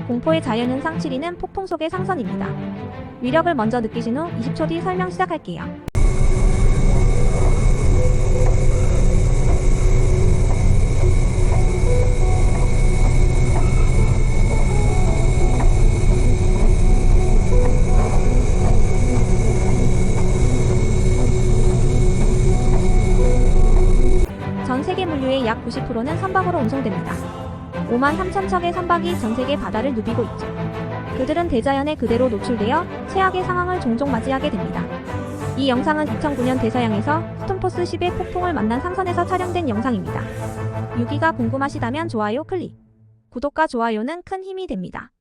공포의 자연은상 7위는 폭풍 속의 상선입니다. 위력을 먼저 느끼신 후 20초 뒤 설명 시작할게요. 전 세계 물류의 약 90%는 선박으로 운송됩니다. 5만 3천 척의 선박이 전 세계 바다를 누비고 있죠. 그들은 대자연에 그대로 노출되어 최악의 상황을 종종 맞이하게 됩니다. 이 영상은 2009년 대서양에서 스톰포스 10의 폭풍을 만난 상선에서 촬영된 영상입니다. 6위가 궁금하시다면 좋아요 클릭. 구독과 좋아요는 큰 힘이 됩니다.